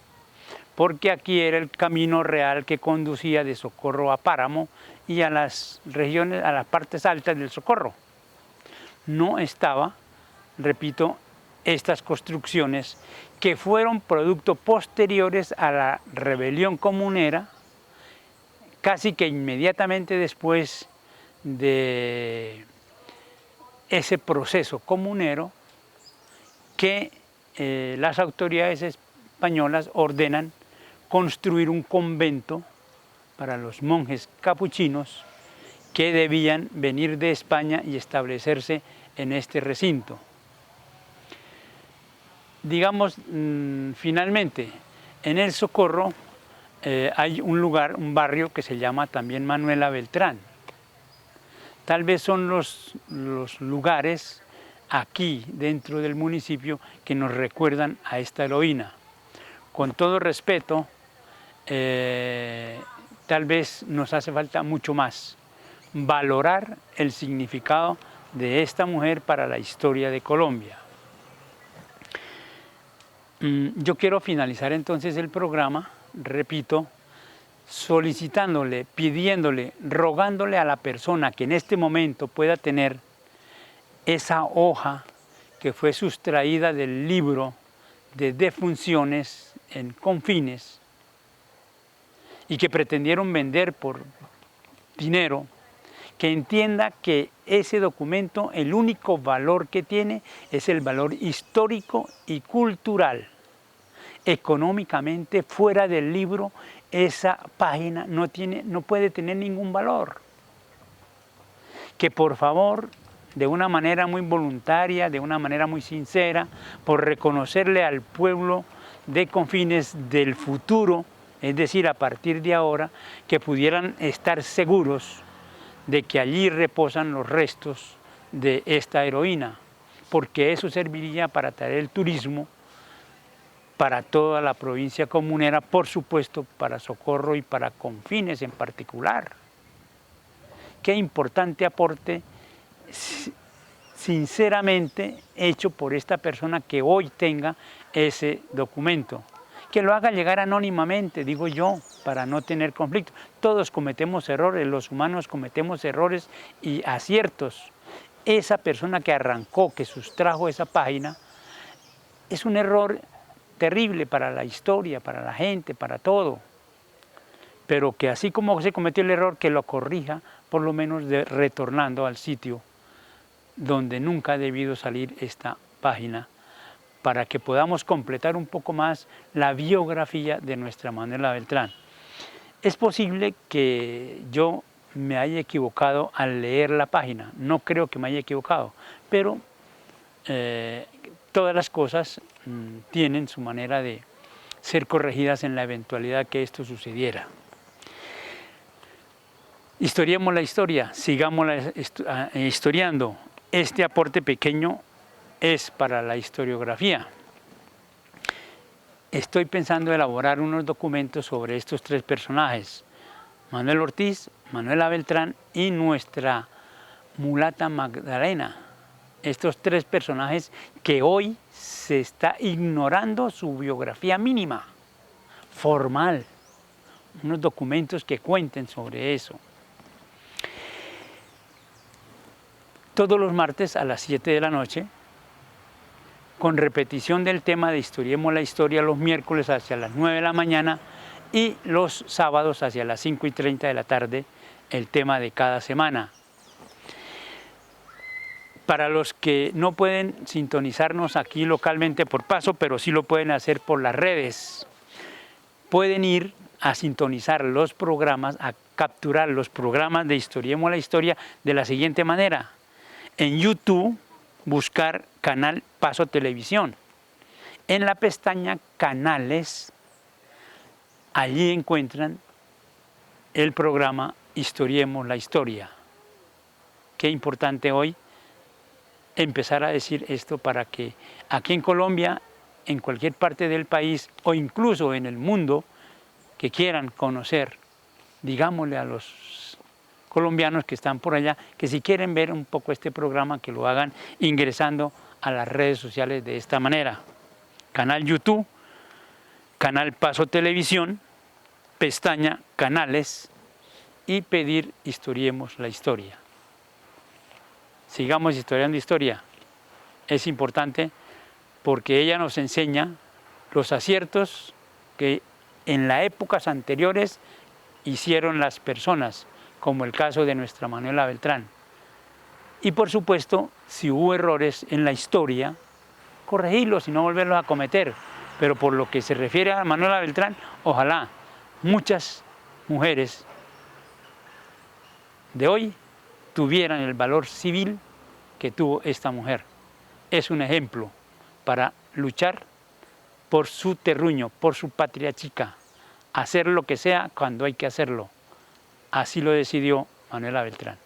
porque aquí era el camino real que conducía de Socorro a Páramo y a las regiones, a las partes altas del Socorro. No estaba, repito, estas construcciones que fueron producto posteriores a la rebelión comunera, casi que inmediatamente después de ese proceso comunero que las autoridades españolas ordenan construir un convento para los monjes capuchinos que debían venir de España y establecerse en este recinto. Digamos, finalmente, en el Socorro hay un lugar, un barrio que se llama también Manuela Beltrán. Tal vez son los lugares aquí dentro del municipio que nos recuerdan a esta heroína. Con todo respeto, tal vez nos hace falta mucho más valorar el significado de esta mujer para la historia de Colombia. Yo quiero finalizar entonces el programa, repito, solicitándole, pidiéndole, rogándole a la persona que en este momento pueda tener esa hoja que fue sustraída del libro de defunciones en Confines y que pretendieron vender por dinero, que entienda que ese documento, el único valor que tiene es el valor histórico y cultural. Económicamente, fuera del libro, esa página no puede tener ningún valor. Que por favor, de una manera muy voluntaria, de una manera muy sincera, por reconocerle al pueblo de Confines del futuro, es decir, a partir de ahora, que pudieran estar seguros de que allí reposan los restos de esta heroína, porque eso serviría para traer el turismo para toda la provincia comunera, por supuesto para Socorro y para Confines en particular. Qué importante aporte, sinceramente, hecho por esta persona que hoy tenga ese documento. Que lo haga llegar anónimamente, digo yo, para no tener conflicto. Todos cometemos errores, los humanos cometemos errores y aciertos. Esa persona que arrancó, que sustrajo esa página, es un error terrible para la historia, para la gente, para todo. Pero que así como se cometió el error, que lo corrija, por lo menos retornando al sitio donde nunca ha debido salir esta página, para que podamos completar un poco más la biografía de nuestra Manuela Beltrán. Es posible que yo me haya equivocado al leer la página, no creo que me haya equivocado, pero todas las cosas tienen su manera de ser corregidas en la eventualidad que esto sucediera. Historiemos la historia, sigámosla historiando. Este aporte pequeño es para la historiografía. Estoy pensando en elaborar unos documentos sobre estos tres personajes, Manuel Ortiz, Manuela Beltrán y nuestra mulata Magdalena. Estos tres personajes que hoy se está ignorando su biografía mínima, formal, unos documentos que cuenten sobre eso. Todos los martes a las 7 de la noche, con repetición del tema de Historiemos la Historia los miércoles hacia las 9 de la mañana y los sábados hacia las 5:30 de la tarde, el tema de cada semana. Para los que no pueden sintonizarnos aquí localmente por Paso, pero sí lo pueden hacer por las redes, pueden ir a sintonizar los programas, a capturar los programas de Historiemos la Historia de la siguiente manera. En YouTube, buscar canal Paso Televisión. En la pestaña Canales, allí encuentran el programa Historiemos la Historia. Qué importante hoy empezar a decir esto para que aquí en Colombia, en cualquier parte del país o incluso en el mundo que quieran conocer, digámosle a los colombianos que están por allá, que si quieren ver un poco este programa, que lo hagan ingresando a las redes sociales de esta manera. Canal YouTube, canal Paso Televisión, pestaña Canales y pedir Historiemos la Historia. Sigamos historiando historia. Es importante porque ella nos enseña los aciertos que en las épocas anteriores hicieron las personas, como el caso de nuestra Manuela Beltrán. Y por supuesto, si hubo errores en la historia, corregirlos y no volverlos a cometer. Pero por lo que se refiere a Manuela Beltrán, ojalá muchas mujeres de hoy tuvieran el valor civil que tuvo esta mujer. Es un ejemplo para luchar por su terruño, por su patria chica, hacer lo que sea cuando hay que hacerlo. Así lo decidió Manuela Beltrán.